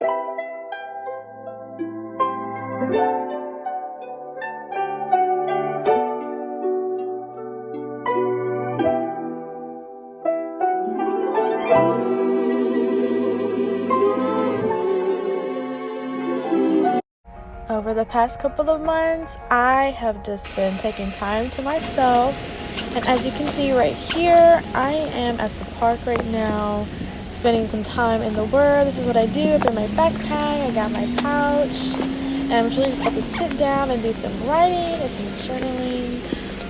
Over the past couple of months, I have just been taking time to myself. And as you can see right here, I am at the park right now, spending some time in the Word. This is what I do. I got my backpack, I got my pouch, and I'm really just about to sit down and do some writing and some journaling.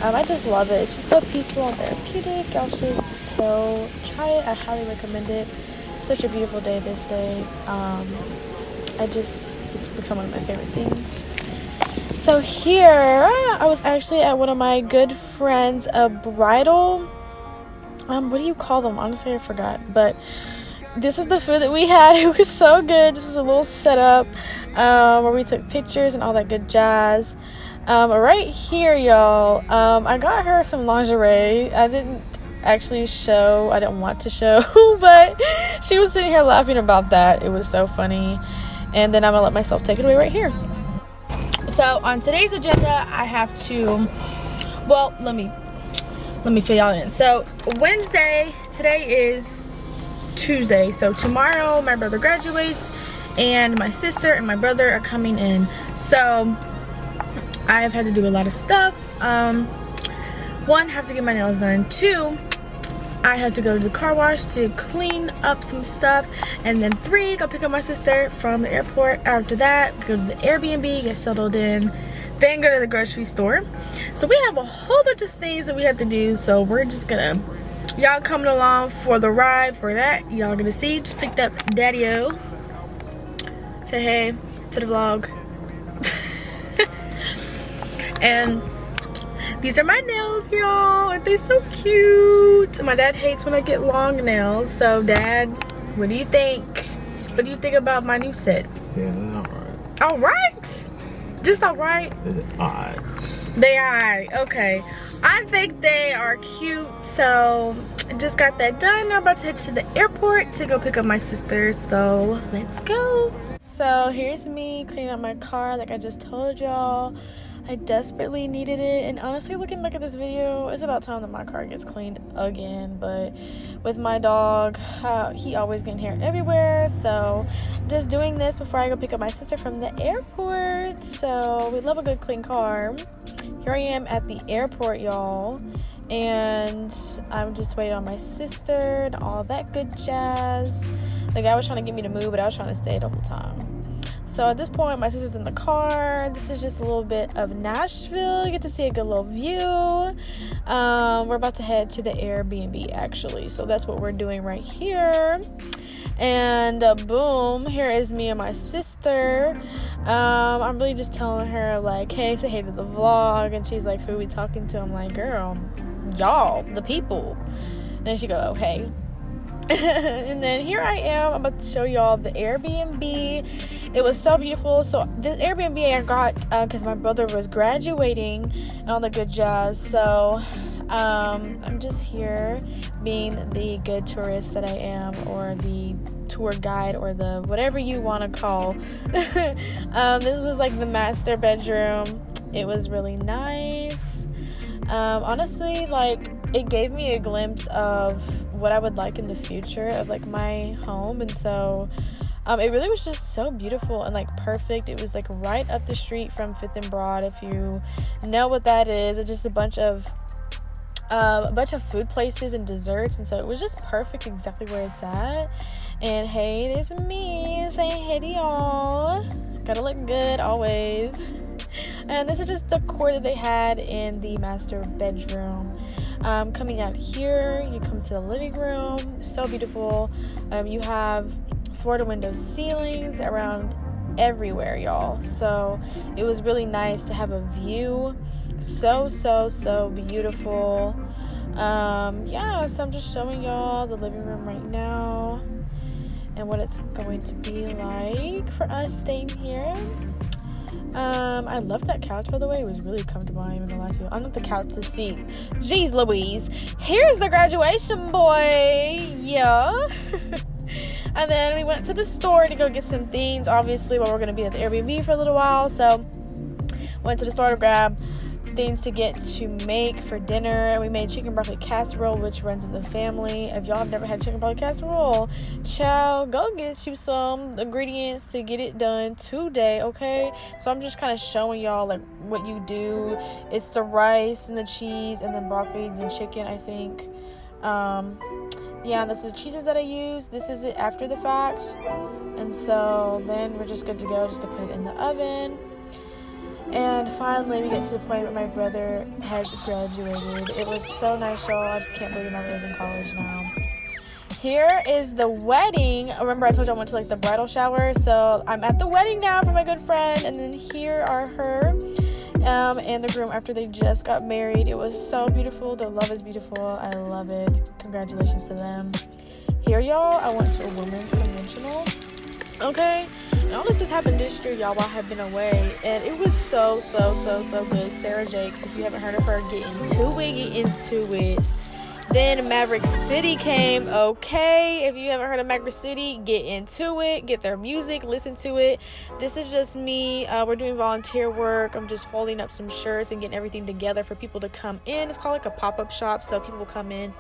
I just love it. It's just so peaceful and therapeutic. Y'all should so try it. I highly recommend it. Such a beautiful day this day. It's become one of my favorite things. So here, I was actually at one of my good friends' bridal. What do you call them? Honestly, I forgot. But this is the food that we had. It was so good. This was a little setup where we took pictures and all that good jazz. Right here, y'all, I got her some lingerie. I didn't want to show, but she was sitting here laughing about that. It was so funny. And then I'm gonna let myself take it away right here. So on today's agenda, I have to, let me fill y'all in. So Wednesday, today is Tuesday. So tomorrow my brother graduates and my sister and my brother are coming in. So I've had to do a lot of stuff. One, have to get my nails done. Two, I have to go to the car wash to clean up some stuff. And then 3, go pick up my sister from the airport. After that, go to the Airbnb, get settled in, then go to the grocery store. So we have a whole bunch of things that we have to do. So we're just gonna, y'all coming along for the ride for that. Y'all gonna see, just picked up Daddy-O. Say hey to the vlog. And these are my nails, y'all. Aren't they so cute? My dad hates when I get long nails. So, Dad, what do you think? What do you think about my new set? Yeah, they're alright. Alright? Just alright? They're alright. They are. Okay. I think they are cute. So, I just got that done. I'm about to head to the airport to go pick up my sister. So, let's go. So, here's me cleaning up my car like I just told y'all. I desperately needed it, and honestly, looking back at this video, it's about time that my car gets cleaned again. But with my dog, he always getting hair everywhere, so I'm just doing this before I go pick up my sister from the airport. So we love a good clean car. Here I am at the airport, y'all, and I'm just waiting on my sister and all that good jazz. The guy was trying to get me to move, but I was trying to stay the whole time. So at this point, my sister's in the car. This is just a little bit of Nashville. You get to see a good little view. We're about to head to the Airbnb, actually. So that's what we're doing right here. And boom, here is me and my sister. I'm really just telling her, like, hey, say hey to the vlog. And she's like, who are we talking to? I'm like, girl, y'all, the people. And then she go, oh, hey. And then here I am. I'm about to show y'all the Airbnb. It was so beautiful. So this Airbnb I got because my brother was graduating and all the good jazz. So I'm just here being the good tourist that I am, or the tour guide, or the whatever you want to call. This was like the master bedroom. It was really nice. Honestly, like, it gave me a glimpse of what I would like in the future of like my home. And so it really was just so beautiful and like perfect. It was like right up the street from 5th and Broad, if you know what that is. It's just a bunch of food places and desserts, and so it was just perfect exactly where it's at. And hey, there's me saying hey to y'all. Gotta look good always. And this is just the decor that they had in the master bedroom. Coming out here, you come to the living room. So beautiful. You have floor-to-window ceilings around everywhere, y'all. So it was really nice to have a view. So beautiful. Yeah, so I'm just showing y'all the living room right now and what it's going to be like for us staying here. I love that couch, by the way. It was really comfortable. I ain't even gonna lie to you. Not the couch, the seat. Jeez Louise. Here's the graduation boy. Yeah. And then we went to the store to go get some things, obviously, while we're going to be at the Airbnb for a little while. So went to the store to grab things to get to make for dinner. We made chicken broccoli casserole, which runs in the family. If y'all have never had chicken broccoli casserole, child, go get you some ingredients to get it done today, okay? So I'm just kind of showing y'all like what you do. It's the rice and the cheese and then broccoli and then chicken, I think. Yeah, this is the cheeses that I use. This is it after the fact. And so then we're just good to go just to put it in the oven. And finally, we get to the point where my brother has graduated. It was so nice, y'all. I just can't believe my brother's in college now. Here is the wedding. Remember, I told you I went to like the bridal shower. So I'm at the wedding now for my good friend. And then here are her and the groom after they just got married. It was so beautiful. Their love is beautiful. I love it. Congratulations to them. Here, y'all, I went to a women's conventional. Okay, and all this has happened this year, y'all, while I have been away, and it was so good. Sarah Jakes, if you haven't heard of her, get into it. Then Maverick City came. Okay, if you haven't heard of Maverick City, get into it. Get their music, listen to it. This is just me. We're doing volunteer work. I'm just folding up some shirts and getting everything together for people to come in. It's called like a pop-up shop, so people come in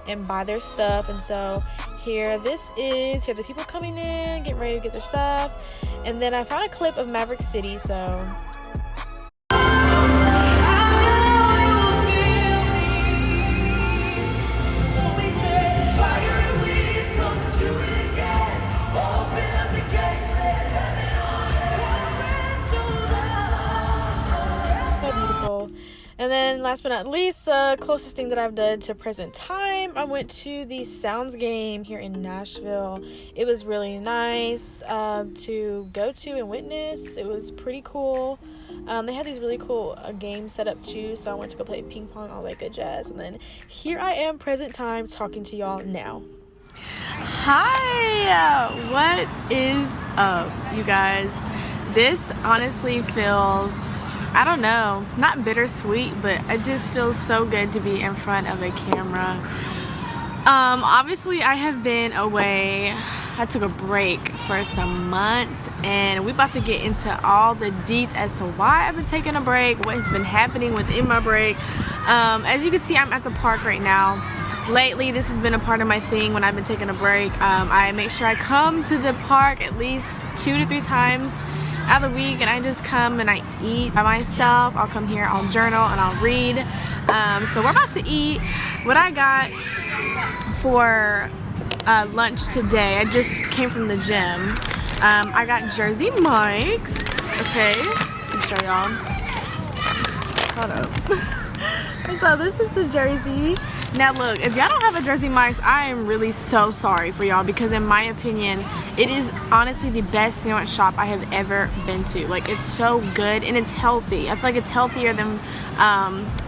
and buy their stuff. And so here the people coming in, getting ready to get their stuff. And then I found a clip of Maverick City, so and then last but not least, the closest thing that I've done to present time, I went to the Sounds game here in Nashville. It was really nice to go to and witness. It was pretty cool. They had these really cool games set up too, so I went to go play ping pong, all that good jazz. And then here I am, present time, talking to y'all now. Hi, what is up, you guys? This honestly feels, I don't know, not bittersweet, but it just feels so good to be in front of a camera. Obviously I have been away. I took a break for some months, and we're about to get into all the deets as to why I've been taking a break, what has been happening within my break. As you can see, I'm at the park right now. Lately, this has been a part of my thing when I've been taking a break. I make sure I come to the park at least 2 to 3 times out of the week, and I just come and I eat by myself. I'll come here, I'll journal, and I'll read. So we're about to eat. What I got for lunch today, I just came from the gym. I got Jersey Mike's. Okay, let me show y'all. Hold up. So this is the Jersey. Now look, if y'all don't have a Jersey Mike's, I am really so sorry for y'all, because in my opinion, it is honestly the best sandwich shop I have ever been to. Like, it's so good and it's healthy. I feel like it's healthier than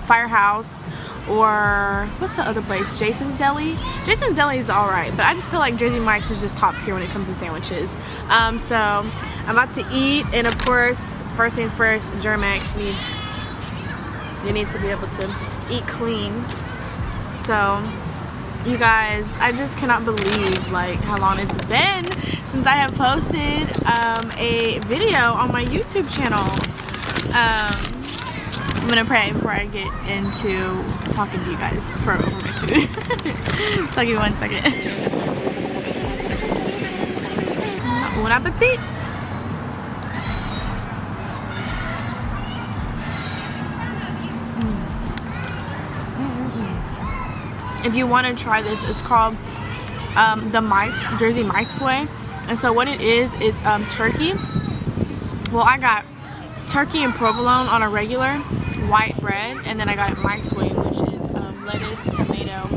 Firehouse or what's the other place? Jason's Deli. Jason's Deli is alright, but I just feel like Jersey Mike's is just top tier when it comes to sandwiches. So I'm about to eat, and of course, first things first, Germex, you need to be able to eat clean. So you guys, I just cannot believe like how long it's been since I have posted a video on my YouTube channel. I'm gonna pray before I get into talking to you guys for over my food. So give me 1 second. Bon appetit. If you want to try this, it's called the Mike's, Jersey Mike's Way. And so what it is, it's turkey. Well, I got turkey and provolone on a regular white bread, and then I got it Mike's Way, which is lettuce, tomato,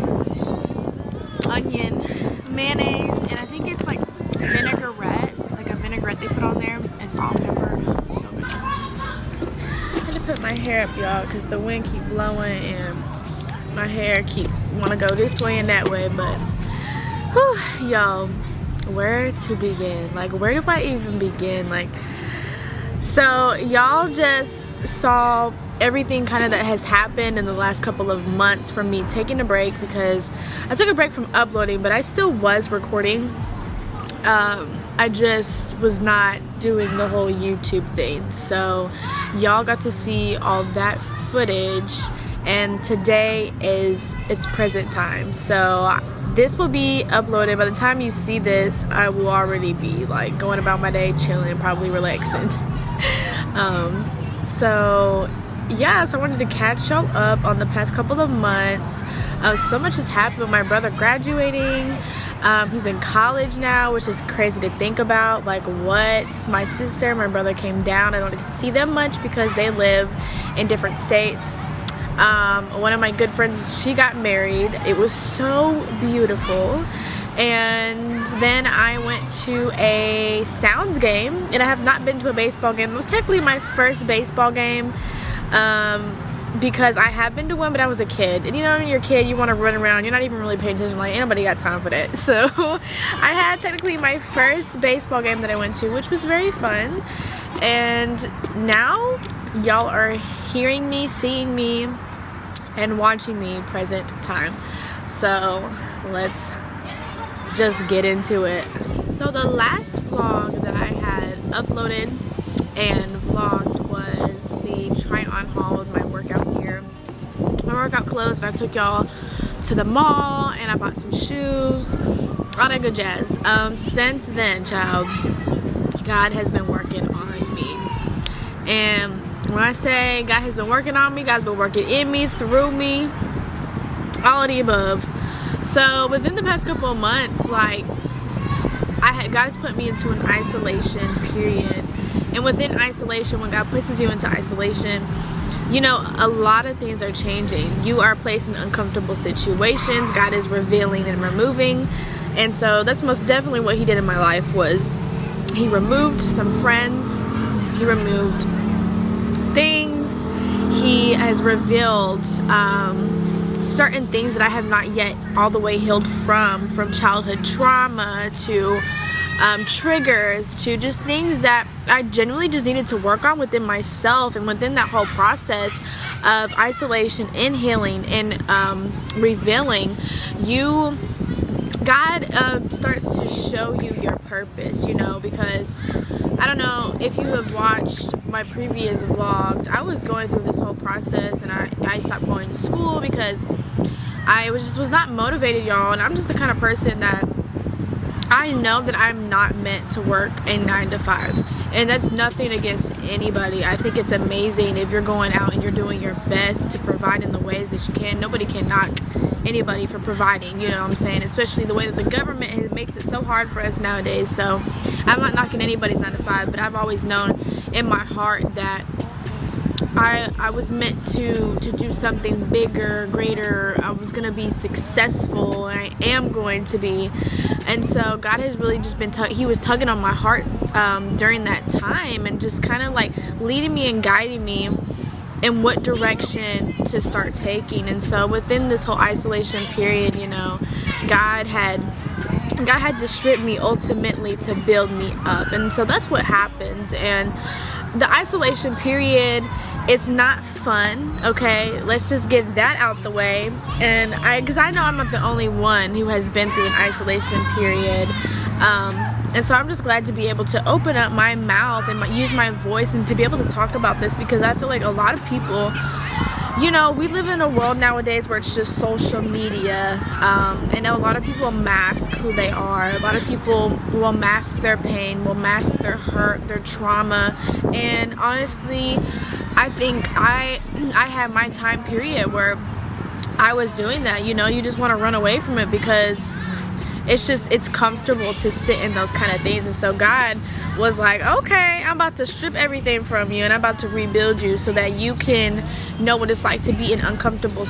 onion, mayonnaise, and I think it's like vinaigrette, like a vinaigrette they put on there, and salt and pepper. So good. I had to put my hair up, y'all, because the wind keep blowing and my hair keep want to go this way and that way, but whew, y'all, where to begin? Like, where do I even begin? Like, so y'all just saw everything kind of that has happened in the last couple of months from me taking a break, because I took a break from uploading, but I still was recording I just was not doing the whole YouTube thing. So y'all got to see all that footage, and today is its present time. So this will be uploaded. By the time you see this, I will already be like going about my day, chilling, probably relaxing. So yeah, so I wanted to catch y'all up on the past couple of months. So much has happened with my brother graduating. He's in college now, which is crazy to think about. Like, what? My sister and my brother came down. I don't get to see them much because they live in different states. One of my good friends, she got married. It was so beautiful. And then I went to a Sounds game, and I have not been to a baseball game. It was technically my first baseball game, because I have been to one, but I was a kid. And you know, when you're a kid, you want to run around. You're not even really paying attention. Like, ain't nobody got time for that. So I had technically my first baseball game that I went to, which was very fun. And now y'all are hearing me, seeing me, and watching me present time. So let's just get into it. So the last vlog that I had uploaded and vlogged was the try on haul with my workout gear, my workout clothes, and I took y'all to the mall and I bought some shoes, all that good jazz. Since then, child, God has been working on me. And when I say God has been working on me, God's been working in me, through me, all of the above. So within the past couple of months, like, God has put me into an isolation period. And within isolation, when God places you into isolation, you know, a lot of things are changing. You are placed in uncomfortable situations. God is revealing and removing. And so that's most definitely what he did in my life. Was he removed some friends, he removed things, he has revealed certain things that I have not yet all the way healed from childhood trauma to triggers, to just things that I genuinely just needed to work on within myself. And within that whole process of isolation and healing and revealing, God starts to show you your purpose, you know, because I don't know if you have watched my previous vlog. I was going through this whole process, and I stopped going to school because I was not motivated, y'all. And I'm just the kind of person that I know that I'm not meant to work a 9 to 5. And that's nothing against anybody. I think it's amazing if you're going out and you're doing your best to provide in the ways that you can. Nobody can knock anybody for providing, you know what I'm saying? Especially the way that the government makes it so hard for us nowadays. So I'm not knocking anybody's 9 to 5, but I've always known in my heart that I was meant to do something bigger, greater. I was going to be successful, and I am going to be. And so God has really just been, he was tugging on my heart during that time, and just kind of like leading me and guiding me in what direction to start taking. And so within this whole isolation period, you know, God had to strip me ultimately to build me up. And so that's what happens. And the isolation period, it's not fun, okay? Let's just get that out the way. And because I know I'm not the only one who has been through an isolation period. And so I'm just glad to be able to open up my mouth and use my voice and to be able to talk about this, because I feel like a lot of people, you know, we live in a world nowadays where it's just social media. I know a lot of people mask who they are. A lot of people will mask their pain, will mask their hurt, their trauma. And honestly, I think I had my time period where I was doing that. You know, you just want to run away from it because it's comfortable to sit in those kind of things. And so God was like, okay, I'm about to strip everything from you, and I'm about to rebuild you so that you can know what it's like to be in uncomfortable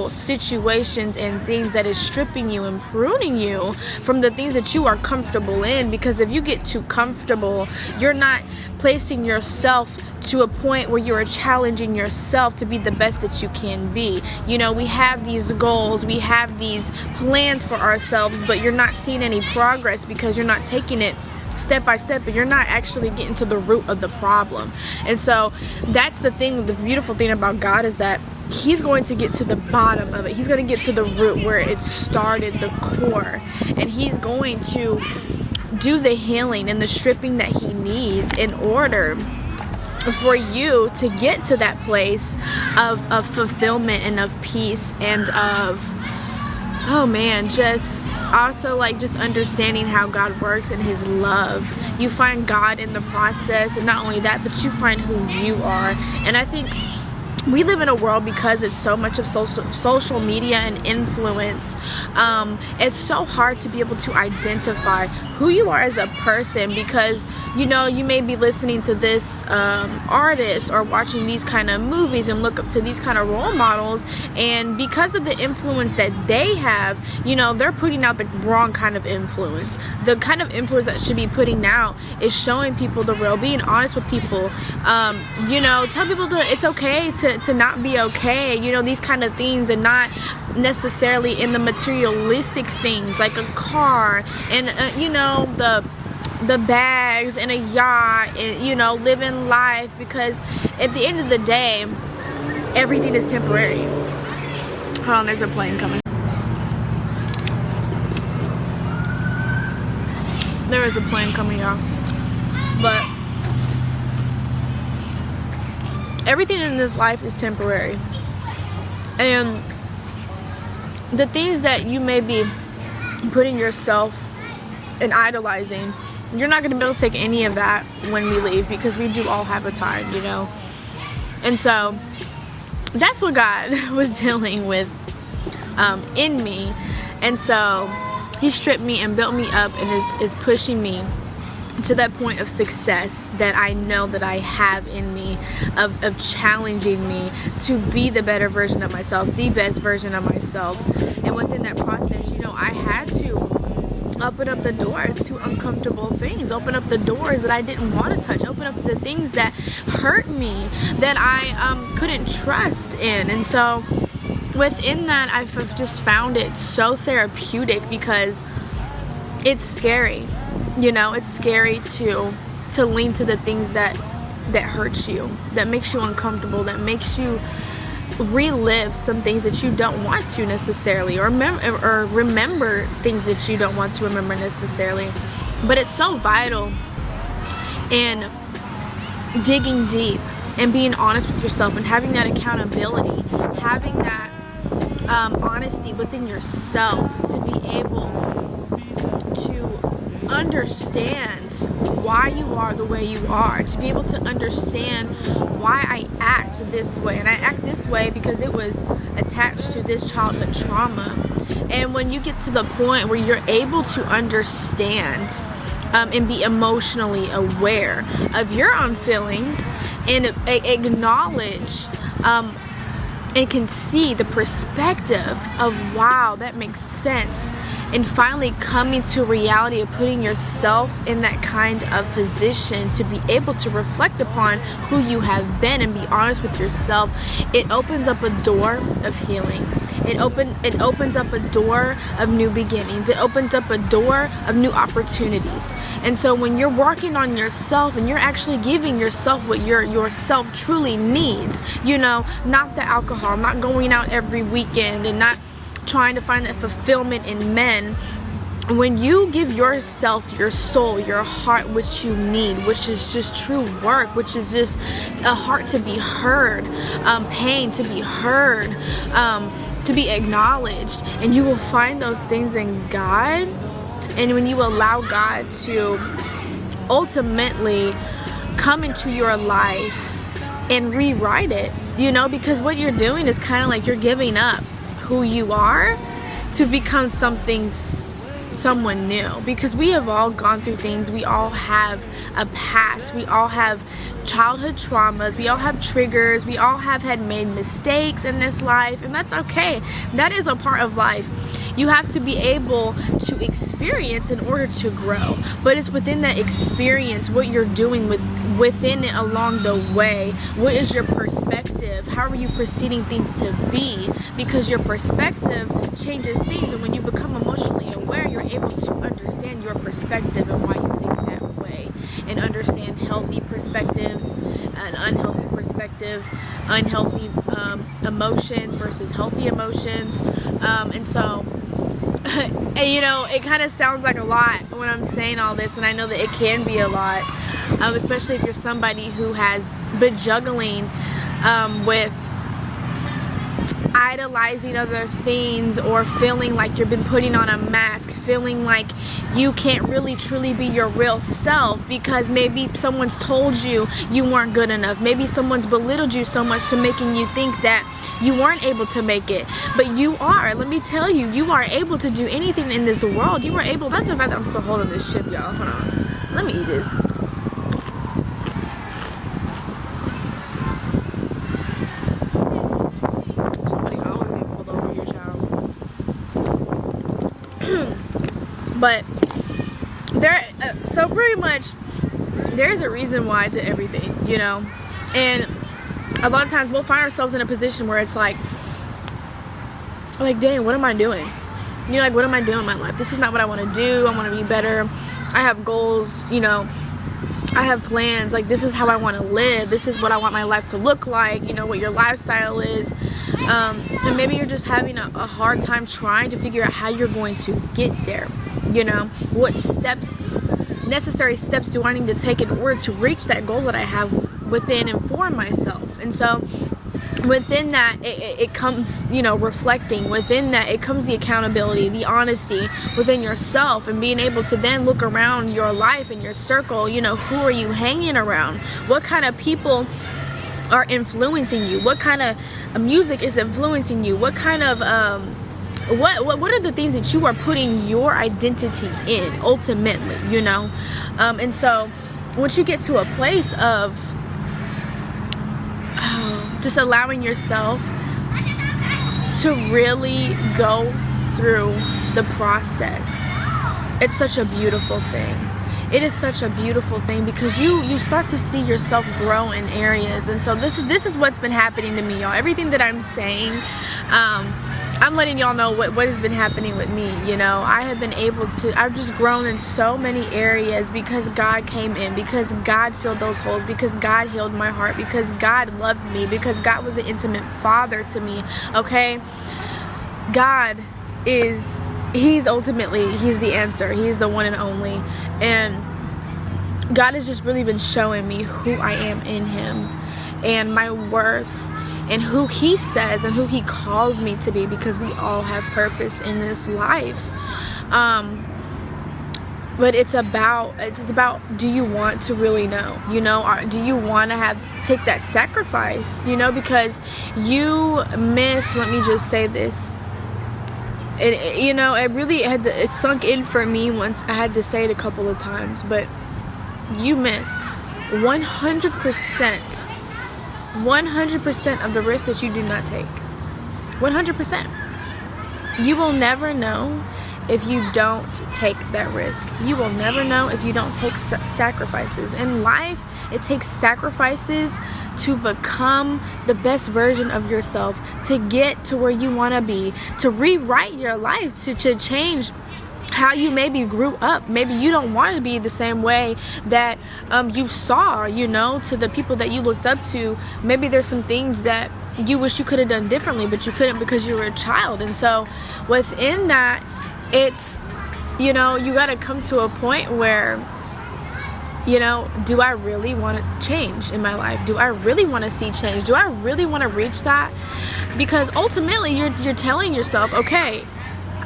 situations and things that is stripping you and pruning you from the things that you are comfortable in. Because if you get too comfortable, you're not placing yourself to a point where you are challenging yourself to be the best that you can be. You know, we have these goals, we have these plans for ourselves, but you're not seeing any progress because you're not taking it step by step, but you're not actually getting to the root of the problem. And so that's the thing, the beautiful thing about God is that he's going to get to the bottom of it. He's going to get to the root where it started, the core, and he's going to do the healing and the stripping that he needs in order for you to get to that place of fulfillment and of peace and of, oh man, just also like just understanding how God works and his love. You find God in the process, and not only that, but you find who you are. And I think we live in a world, because it's so much of social media and influence, it's so hard to be able to identify who you are as a person, because you may be listening to this artist or watching these kind of movies and look up to these kind of role models, and because of the influence that they have, they're putting out the wrong kind of influence. The kind of influence that should be putting out is showing people the real, being honest with people, tell people it's okay to not be okay, these kind of things, and not necessarily in the materialistic things like a car and the bags and a yacht and living life, because at the end of the day everything is temporary. Hold on, there's a plane coming. There is a plane coming, y'all. But everything in this life is temporary, and the things that you may be putting yourself and idolizing, you're not going to be able to take any of that when we leave, because we do all have a time, and so that's what God was dealing with in me. And so he stripped me and built me up and is pushing me to that point of success that I know that I have in me, of challenging me to be the better version of myself, the best version of myself. And within that process, I had to open up the doors to uncomfortable things, open up the doors that I didn't want to touch, open up the things that hurt me, that I couldn't trust in. And so within that, I've just found it so therapeutic, because it's scary. It's scary to lean to the things that hurts you, that makes you uncomfortable, that makes you relive some things that you don't want to necessarily, or remember things that you don't want to remember necessarily. But it's so vital in digging deep and being honest with yourself, and having that accountability, having that honesty within yourself, to be able to understand why you are the way you are, to be able to understand why I act this way. And I act this way because it was attached to this childhood trauma. And when you get to the point where you're able to understand and be emotionally aware of your own feelings, and acknowledge and can see the perspective of, wow, that makes sense, and finally coming to reality of putting yourself in that kind of position to be able to reflect upon who you have been and be honest with yourself, it opens up a door of healing. It opens up a door of new beginnings. It opens up a door of new opportunities. And so when you're working on yourself and you're actually giving yourself what yourself truly needs, not the alcohol, not going out every weekend, and not trying to find that fulfillment in men. When you give yourself, your soul, your heart, what you need, which is just true work, which is just a heart to be heard, pain to be heard, to be acknowledged, and you will find those things in God. And when you allow God to ultimately come into your life and rewrite it, because what you're doing is kind of like you're giving up who you are to become someone new, because we have all gone through things. We all have a past. We all have childhood traumas. We all have triggers. We all have made mistakes in this life, and that's okay. That is a part of life. You have to be able to experience in order to grow, but it's within that experience, what you're doing within it along the way. What is your perspective? How are you perceiving things to be? Because your perspective changes things, and when you become emotionally aware, you're able to understand your perspective and why you think that way, and understand healthy perspectives and unhealthy perspectives. perspective, unhealthy emotions versus healthy emotions. And so, and, you know, it kind of sounds like a lot when I'm saying all this, and I know that it can be a lot, especially if you're somebody who has been juggling with idolizing other things, or feeling like you've been putting on a mask, feeling like you can't really truly be your real self because maybe someone's told you you weren't good enough, maybe someone's belittled you so much to making you think that you weren't able to make it. But you are. Let me tell you, you are able to do anything in this world. You are able. That's the fact that I'm still holding this chip, y'all. Hold on, let me eat this. But there, so pretty much there's a reason why to everything, you know. And a lot of times we'll find ourselves in a position where it's like dang, what am I doing? You know, like, what am I doing in my life? This is not what I want to do. I want to be better. I have goals, you know, I have plans. Like, this is how I want to live. This is what I want my life to look like, you know, what your lifestyle is. And maybe you're just having a hard time trying to figure out how you're going to get there. You know, what necessary steps do I need to take in order to reach that goal that I have within and for myself? And so within that, it comes, you know, reflecting. Within that, it comes the accountability, the honesty within yourself, and being able to then look around your life and your circle. You know, who are you hanging around? What kind of people are influencing you? What kind of music is influencing you? What kind of what are the things that you are putting your identity in ultimately, you know? And so once you get to a place of just allowing yourself to really go through the process, it's such a beautiful thing. It is such a beautiful thing because you start to see yourself grow in areas. And so this is what's been happening to me, y'all. Everything that I'm saying, I'm letting y'all know what has been happening with me. You know, I've just grown in so many areas because God came in, because God filled those holes, because God healed my heart, because God loved me, because God was an intimate father to me. Okay, God he's the answer. He's the one and only. And God has just really been showing me who I am in him and my worth and who he says and who he calls me to be, because we all have purpose in this life. But it's about, do you want to really know? You know, do you want to take that sacrifice? You know, because let me just say this. You know, it sunk in for me once. I had to say it a couple of times, but you miss 100% of the risk that you do not take. 100%. You will never know if you don't take that risk. You will never know if you don't take sacrifices. In life, it takes sacrifices to become the best version of yourself, to get to where you want to be, to rewrite your life, to change how you maybe grew up. Maybe you don't want to be the same way that you saw, you know, to the people that you looked up to. Maybe there's some things that you wish you could have done differently, but you couldn't because you were a child. And so within that, it's, you know, you got to come to a point where, you know, do I really want to change in my life? Do I really want to see change? Do I really want to reach that? Because ultimately you're telling yourself, okay,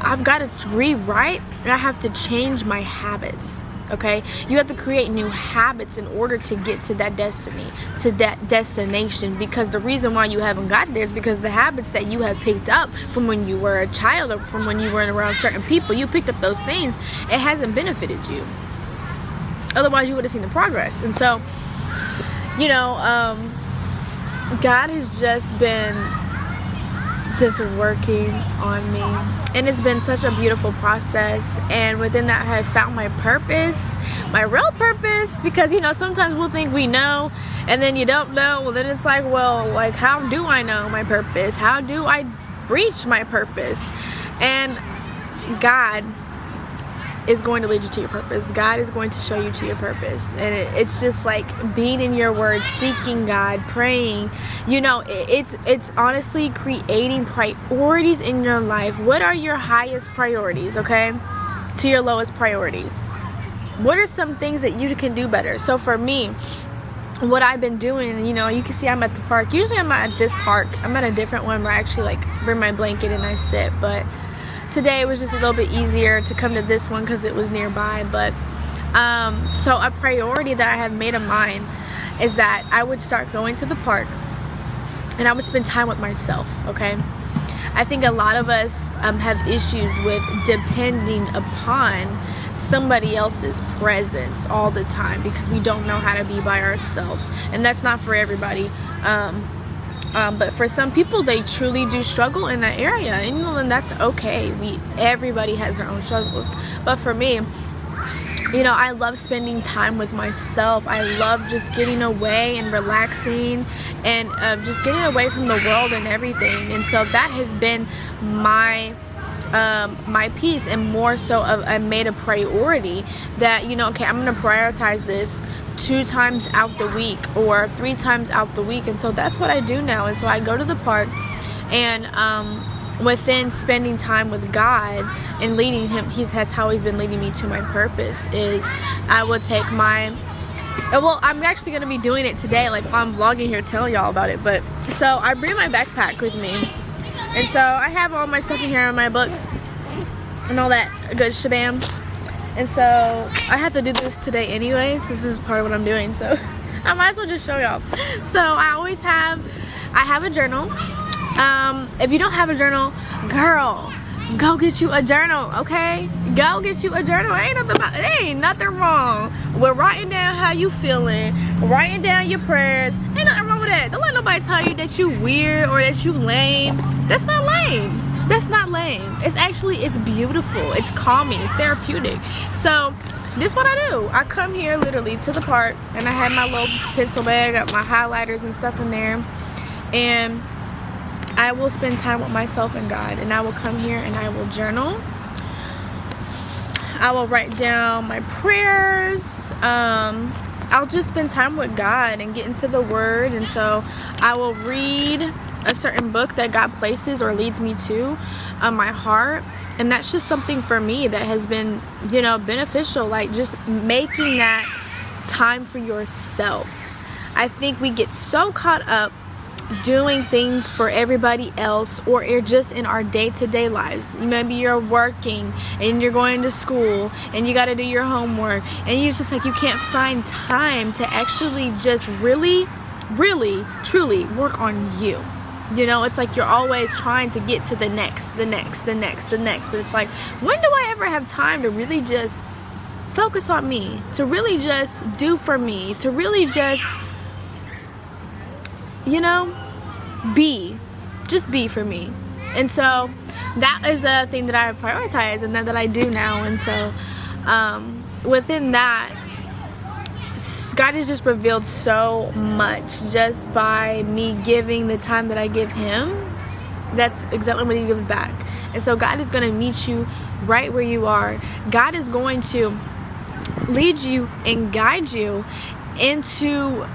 I've got to rewrite and I have to change my habits. Okay, you have to create new habits in order to get to that destiny, to that destination. Because the reason why you haven't gotten there is because the habits that you have picked up from when you were a child or from when you were around certain people, you picked up those things. It hasn't benefited you. Otherwise, you would have seen the progress. And so, you know, God has just been working on me, and it's been such a beautiful process. And within that, I have found my purpose, my real purpose. Because, you know, sometimes we'll think we know, and then you don't know. Well, then it's like, well, like, how do I know my purpose? How do I reach my purpose? And God is going to lead you to your purpose. God is going to show you to your purpose. And it's just like being in your word, seeking God, praying. You know, it's honestly creating priorities in your life. What are your highest priorities, okay, to your lowest priorities? What are some things that you can do better? So for me, what I've been doing, you know, you can see I'm at the park. Usually I'm not at this park. I'm at a different one where I actually like bring my blanket and I sit. But today it was just a little bit easier to come to this one because it was nearby. But so a priority that I have made of mine is that I would start going to the park and I would spend time with myself, okay? I think a lot of us have issues with depending upon somebody else's presence all the time because we don't know how to be by ourselves, and that's not for everybody. But for some people, they truly do struggle in that area, and you know, and that's okay. Everybody has their own struggles. But for me, you know, I love spending time with myself. I love just getting away and relaxing and just getting away from the world and everything. And so that has been my peace, and more so I made a priority that, you know, okay, I'm going to prioritize this 2 times out the week or 3 times out the week. And so that's what I do now. And so I go to the park, and within spending time with God and leading him, that's how he's been leading me to my purpose. Is I will take I'm actually going to be doing it today, like I'm vlogging here telling y'all about it. But so I bring my backpack with me, and so I have all my stuff in here, my books and all that good shabam. And so I have to do this today anyways. This is part of what I'm doing, so I might as well just show y'all. So I have a journal. If you don't have a journal, girl, go get you a journal, okay? Go get you a journal. Ain't nothing wrong with writing down how you feeling, writing down your prayers. Ain't nothing wrong with that. Don't let nobody tell you that you weird or that you lame. That's not lame. That's not lame. It's beautiful. It's calming. It's therapeutic. So this is what I do. I come here literally to the park, and I have my little pencil bag, got my highlighters and stuff in there, and I will spend time with myself and God. And I will come here and I will journal. I will write down my prayers. I'll just spend time with God and get into the Word. And so I will read a certain book that God places or leads me to on my heart. And that's just something for me that has been, you know, beneficial. Like just making that time for yourself. I think we get so caught up doing things for everybody else, or you're just in our day-to-day lives. Maybe you're working and you're going to school and you got to do your homework, and you're just like, you can't find time to actually just really truly work on you. You know, it's like you're always trying to get to the next. But it's like, when do I ever have time to really just focus on me, to really just do for me, to really just, you know, be for me? And so that is a thing that I prioritize and that I do now. And so within that, God has just revealed so much just by me giving the time that I give him. That's exactly what he gives back. And so God is going to meet you right where you are. God is going to lead you and guide you into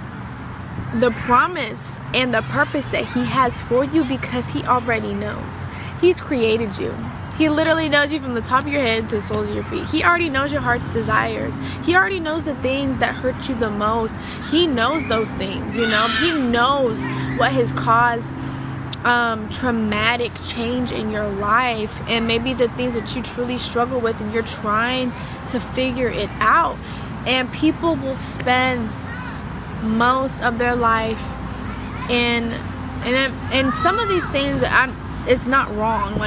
the promise and the purpose that he has for you, because he already knows. He's created you. He literally knows you from the top of your head to the soles of your feet. He already knows your heart's desires. He already knows the things that hurt you the most. He knows those things, you know. He knows what has caused traumatic change in your life, and maybe the things that you truly struggle with, and you're trying to figure it out. And people will spend most of their life in some of these things. It's not wrong,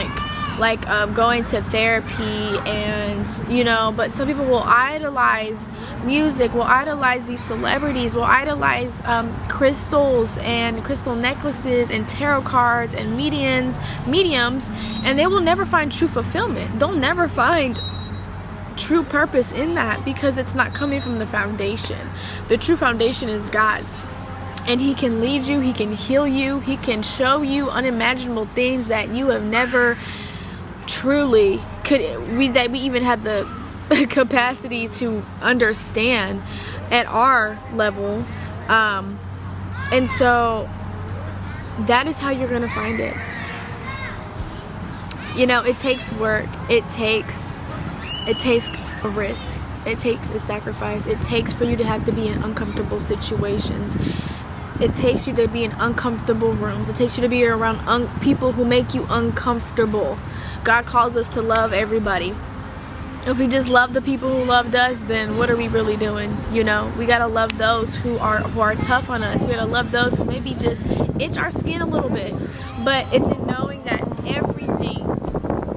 like going to therapy, and you know, but some people will idolize music, will idolize these celebrities, will idolize crystals and crystal necklaces and tarot cards and mediums, and they will never find true fulfillment. They'll never find true purpose in that, because it's not coming from the foundation. The true foundation is God. And he can lead you, he can heal you, he can show you unimaginable things that you have never truly that we even had the capacity to understand at our level. And so that is how you're gonna find it. You know, it takes work. It takes a risk. It takes a sacrifice. It takes for you to have to be in uncomfortable situations. It takes you to be in uncomfortable rooms. It takes you to be around people who make you uncomfortable. God calls us to love everybody. If we just love the people who loved us, then what are we really doing? You know, we gotta love those who are tough on us. We gotta love those who maybe just itch our skin a little bit. But it's in knowing that everything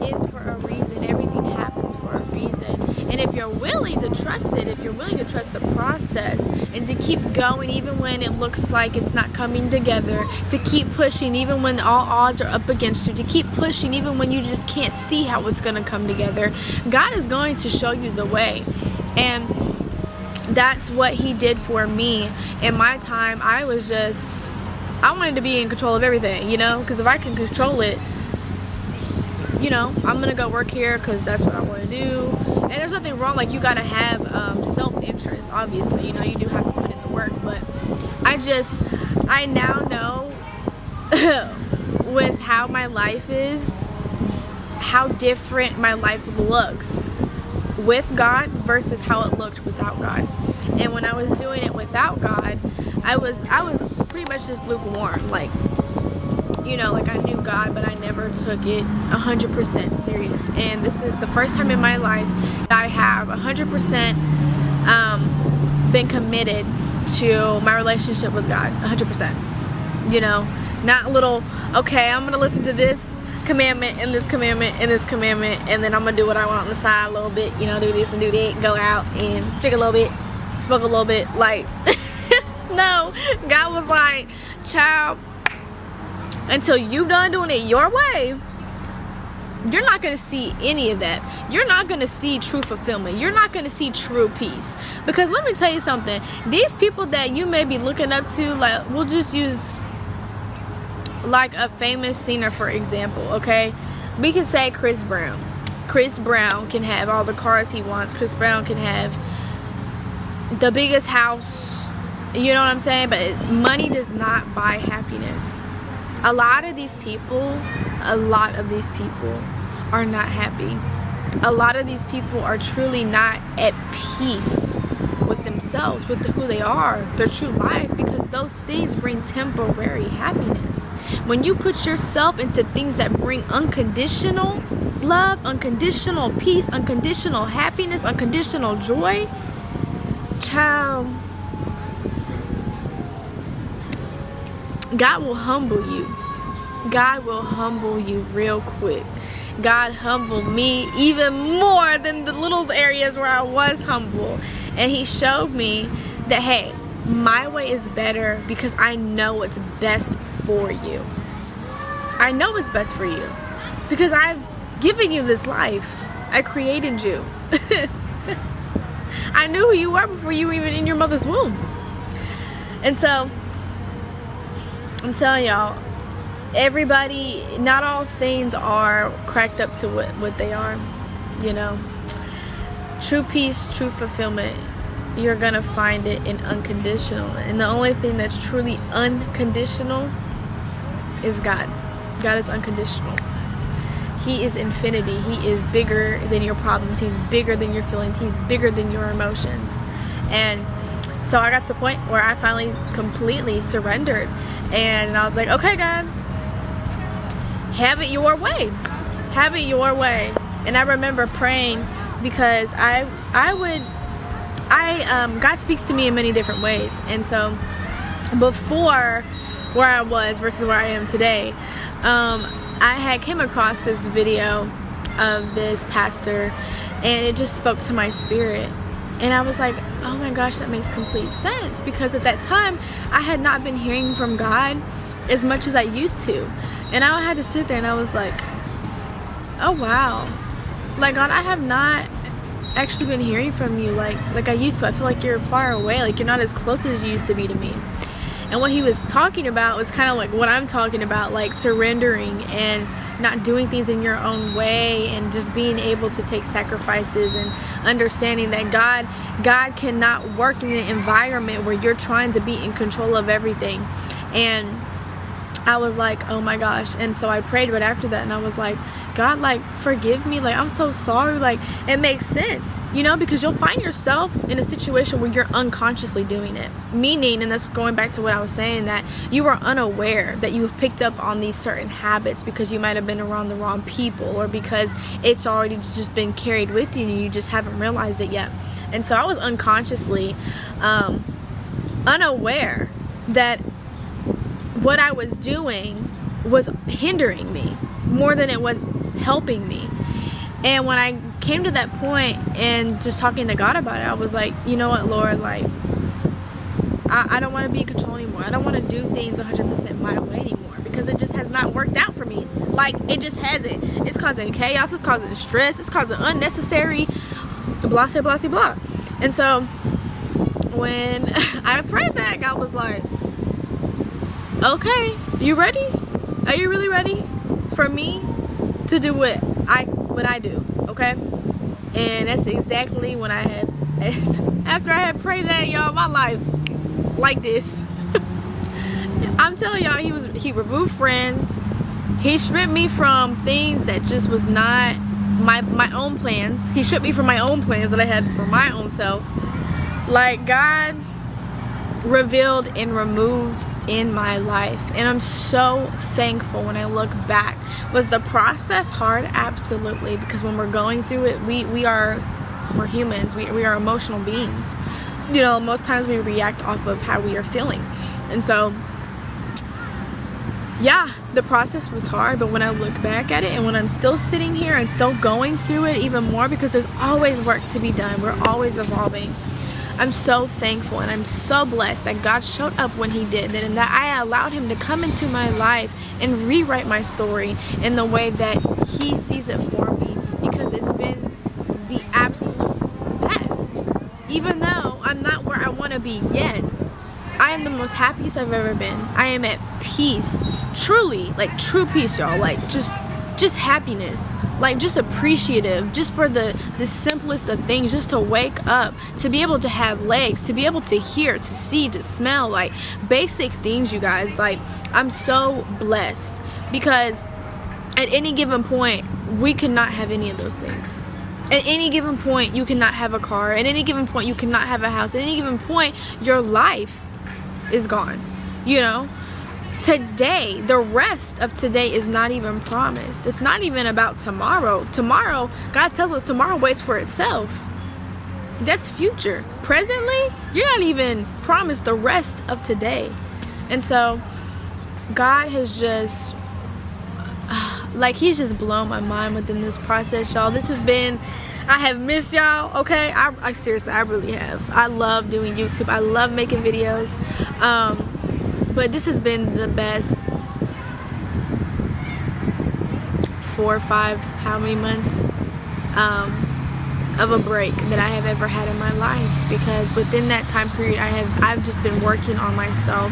is for a reason. Everything happens for a reason. And if you're willing to trust it, if you're willing to trust the process and to keep going even when it looks like it's not coming together, to keep pushing even when all odds are up against you, to keep pushing even when you just can't see how it's going to come together, God is going to show you the way. And that's what he did for me. In my time, I wanted to be in control of everything, you know, because if I can control it, you know, I'm going to go work here because that's what I want to do. And there's nothing wrong, like, you got to have self-interest, obviously, you know, you do have to put in the work, but I now know with how my life is, how different my life looks with God versus how it looked without God. And when I was doing it without God, I was pretty much just lukewarm, like, you know, like I knew God, but I never took it 100% serious. And this is the first time in my life that I have 100% been committed to my relationship with God, 100%. You know, not little, okay, I'm going to listen to this commandment and this commandment and this commandment, and then I'm going to do what I want on the side a little bit, you know, do this and do that, go out and drink a little bit, smoke a little bit, like, no. God was like, child, until you done doing it your way, you're not going to see any of that. You're not going to see true fulfillment. You're not going to see true peace. Because let me tell you something. These people that you may be looking up to, like, we'll just use like a famous singer for example, okay? We can say Chris Brown. Chris Brown can have all the cars he wants. Chris Brown can have the biggest house. You know what I'm saying? But money does not buy happiness. A lot of these people are not happy. A lot of these people are truly not at peace with themselves, with who they are, their true life, because those things bring temporary happiness. When you put yourself into things that bring unconditional love, unconditional peace, unconditional happiness, unconditional joy, child, God will humble you. God will humble you real quick. God humbled me even more than the little areas where I was humble. And he showed me that, hey, my way is better because I know what's best for you. I know what's best for you because I've given you this life. I created you. I knew who you were before you were even in your mother's womb. And so I'm telling y'all, everybody, not all things are cracked up to what they are, you know. True peace, true fulfillment, you're gonna find it in unconditional. And the only thing that's truly unconditional is God. God is unconditional. He is infinity. He is bigger than your problems. He's bigger than your feelings. He's bigger than your emotions. And so I got to the point where I finally completely surrendered. And I was like, okay, God, have it your way. Have it your way. And I remember praying because God speaks to me in many different ways. And so before where I was versus where I am today, I had came across this video of this pastor, and it just spoke to my spirit. And I was like, oh my gosh, that makes complete sense. Because at that time, I had not been hearing from God as much as I used to. And I had to sit there and I was like, oh wow. Like, God, I have not actually been hearing from you like I used to. I feel like you're far away. Like, you're not as close as you used to be to me. And what he was talking about was kind of like what I'm talking about, like surrendering and not doing things in your own way, and just being able to take sacrifices, and understanding that God cannot work in an environment where you're trying to be in control of everything. And I was like, oh my gosh. And so I prayed right after that, and I was like, God, like, forgive me, like, I'm so sorry. Like, it makes sense, you know, because you'll find yourself in a situation where you're unconsciously doing it, meaning, and that's going back to what I was saying, that you are unaware that you've picked up on these certain habits because you might have been around the wrong people, or because it's already just been carried with you and you just haven't realized it yet. And so I was unconsciously unaware that what I was doing was hindering me more than it was helping me. And when I came to that point and just talking to God about it, I was like, you know what, Lord, like, I don't want to be in control anymore. I don't want to do things 100% my way anymore, because it just has not worked out for me. Like, it just hasn't. It's causing chaos, it's causing stress, it's causing unnecessary blah, blah, blah, blah. And so when I prayed that, God was like, okay, you ready? Are you really ready for me to do what I do? Okay? And that's exactly when I had, after I had prayed that, y'all, my life like this. I'm telling y'all, he removed friends. He stripped me from things that just was not my own plans. He stripped me from my own plans that I had for my own self. Like, God revealed and removed in my life, and I'm so thankful when I look back. Was the process hard? Absolutely, because when we're going through it, we're humans, we are emotional beings, you know. Most times we react off of how we are feeling. And so yeah, the process was hard, but when I look back at it, and when I'm still sitting here and still going through it even more, because there's always work to be done, we're always evolving, I'm so thankful and I'm so blessed that God showed up when he did, and that I allowed him to come into my life and rewrite my story in the way that he sees it for me, because it's been the absolute best. Even though I'm not where I want to be yet, I am the most happiest I've ever been. I am at peace, truly, like true peace, y'all. Like just happiness, like just appreciative, just for the simplest of things, just to wake up, to be able to have legs, to be able to hear, to see, to smell, like basic things, you guys. Like, I'm so blessed, because at any given point we cannot have any of those things. At any given point you cannot have a car. At any given point you cannot have a house. At any given point your life is gone, you know. Today, the rest of today is not even promised. It's not even about tomorrow. Tomorrow, God tells us tomorrow waits for itself. That's future. Presently, you're not even promised the rest of today. And so God has just like, he's just blown my mind within this process, y'all. This has been, I have missed y'all, okay? I seriously, I really have. I love doing YouTube. I love making videos. But this has been the best 4 or 5, how many months of a break that I have ever had in my life, because within that time period I've just been working on myself.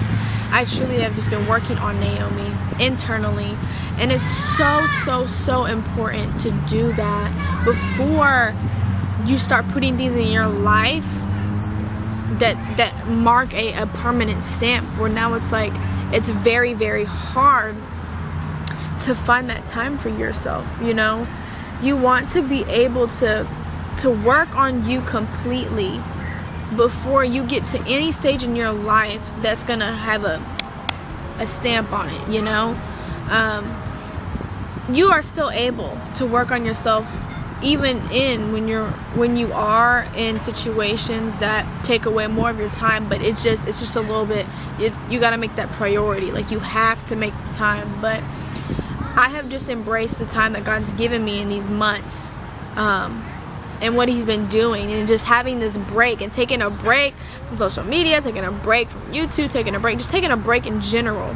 I truly have just been working on Naomi internally, and it's so important to do that before you start putting things in your life that mark a permanent stamp, where now it's like it's very, very hard to find that time for yourself, you know. You want to be able to work on you completely before you get to any stage in your life that's gonna have a stamp on it, you know. You are still able to work on yourself even when you are in situations that take away more of your time, but it's just a little bit, you got to make that priority. Like, you have to make the time. But I have just embraced the time that God's given me in these months, and what he's been doing, and just having this break, and taking a break from social media, taking a break from YouTube, taking a break in general,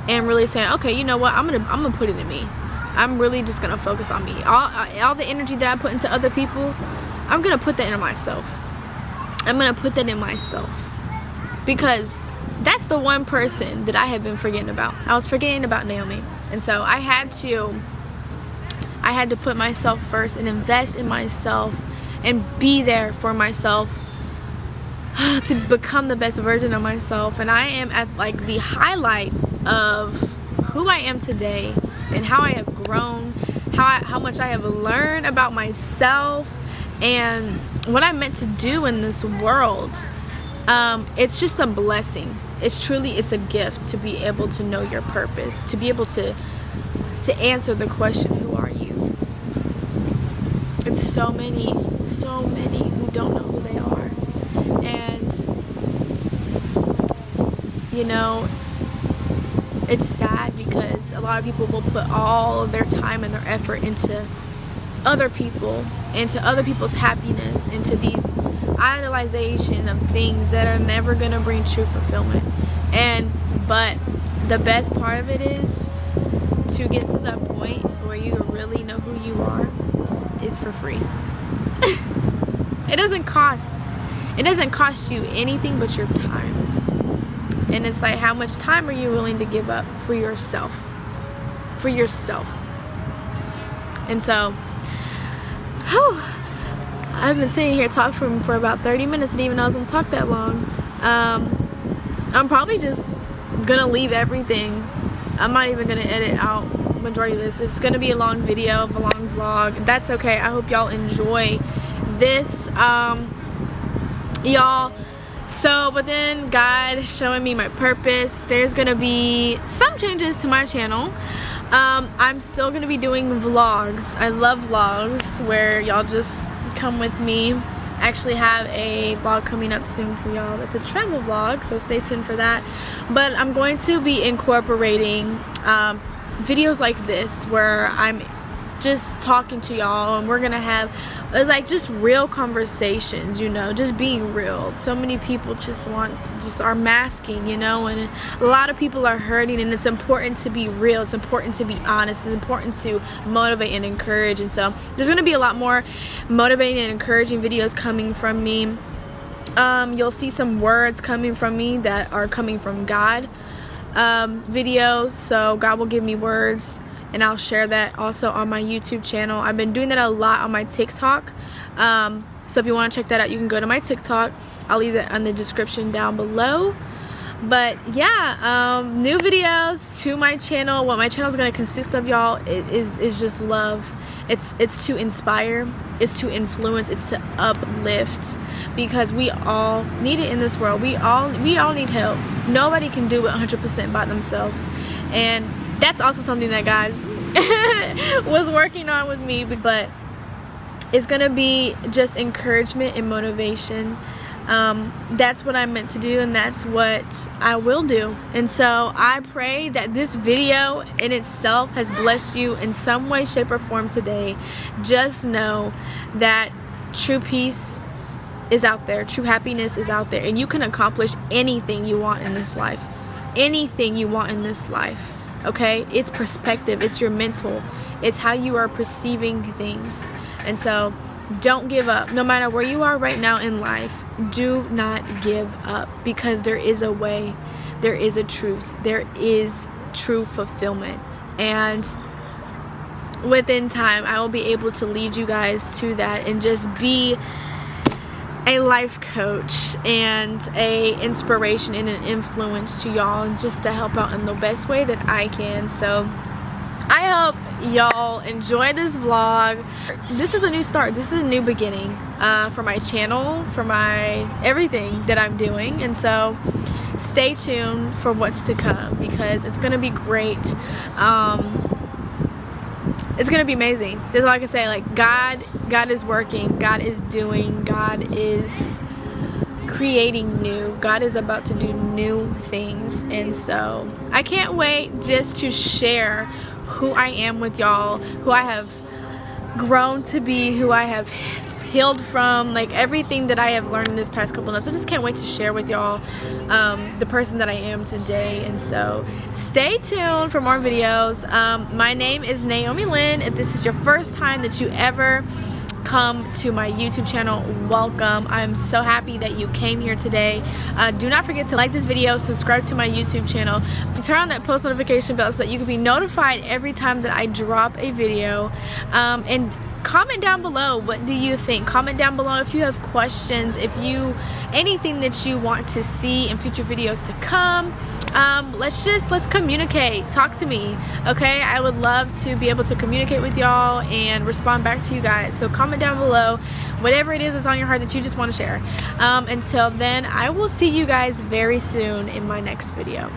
and really saying, okay, you know what, I'm gonna put it in me. I'm really just gonna focus on me. All the energy that I put into other people, I'm gonna put that into myself. I'm gonna put that in myself, because that's the one person that I have been forgetting about. I was forgetting about Naomi, and so I had to I had to put myself first and invest in myself and be there for myself to become the best version of myself. And I am at like the highlight of who I am today and how I have grown, how much I have learned about myself and what I'm meant to do in this world. It's just a blessing. It's a gift to be able to know your purpose, to be able to answer the question, who are you? It's so many who don't know who they are. And you know, it's sad because a lot of people will put all of their time and their effort into other people, into other people's happiness, into these idolization of things that are never gonna bring true fulfillment. But the best part of it is to get to that point where you really know who you are is for free. It doesn't cost you anything but your time. And it's like, how much time are you willing to give up for yourself? For yourself. And so, I've been sitting here talking for about 30 minutes. Didn't even know I was going to talk that long. I'm probably just going to leave everything. I'm not even going to edit out majority of this. It's going to be a long video, a long vlog. That's okay. I hope y'all enjoy this. Y'all. So, but then God is showing me my purpose. There's going to be some changes to my channel. I'm still going to be doing vlogs. I love vlogs where y'all just come with me. I actually have a vlog coming up soon for y'all. It's a travel vlog, so stay tuned for that. But I'm going to be incorporating videos like this where I'm just talking to y'all, and we're gonna have like just real conversations, you know, just being real. So many people just are masking, you know, and a lot of people are hurting, and it's important to be real. It's important to be honest. It's important to motivate and encourage. And so there's gonna be a lot more motivating and encouraging videos coming from me. You'll see some words coming from me that are coming from God videos. So God will give me words, and I'll share that also on my YouTube channel. I've been doing that a lot on my TikTok. So if you want to check that out, you can go to my TikTok. I'll leave it in the description down below. But yeah, new videos to my channel. What my channel is going to consist of, y'all, is just love. It's to inspire, it's to influence, it's to uplift, because we all need it in this world. We all need help. Nobody can do it 100% by themselves. And that's also something that God was working on with me, but it's gonna be just encouragement and motivation. That's what I'm meant to do, and that's what I will do. And so I pray that this video in itself has blessed you in some way, shape, or form today. Just know that true peace is out there, true happiness is out there, and you can accomplish anything you want in this life. Anything you want in this life. Okay, it's perspective, it's your mental, it's how you are perceiving things. And so don't give up. No matter where you are right now in life, do not give up, because there is a way, there is a truth, there is true fulfillment. And within time, I will be able to lead you guys to that and just be a life coach and a inspiration and an influence to y'all, and just to help out in the best way that I can. So I hope y'all enjoy this vlog. This is a new start. This is a new beginning for my channel, for my everything that I'm doing. And so stay tuned for what's to come, because it's gonna be great. It's gonna be amazing. That's all I can say. Like, God is working, God is doing, God is creating new. God is about to do new things. And so I can't wait just to share who I am with y'all, who I have grown to be, who I have healed from, like everything that I have learned in this past couple months. I just can't wait to share with y'all the person that I am today. And so stay tuned for more videos. My name is Naomi Lynn. If this is your first time that you ever come to my YouTube channel, welcome. I'm so happy that you came here today. Do not forget to like this video, subscribe to my YouTube channel, turn on that post notification bell so that you can be notified every time that I drop a video, and comment down below, what do you think? Comment down below if you have questions, if you anything that you want to see in future videos to come. Let's communicate. Talk to me, okay? I would love to be able to communicate with y'all and respond back to you guys. So comment down below whatever it is that's on your heart that you just want to share. Until then, I will see you guys very soon in my next video.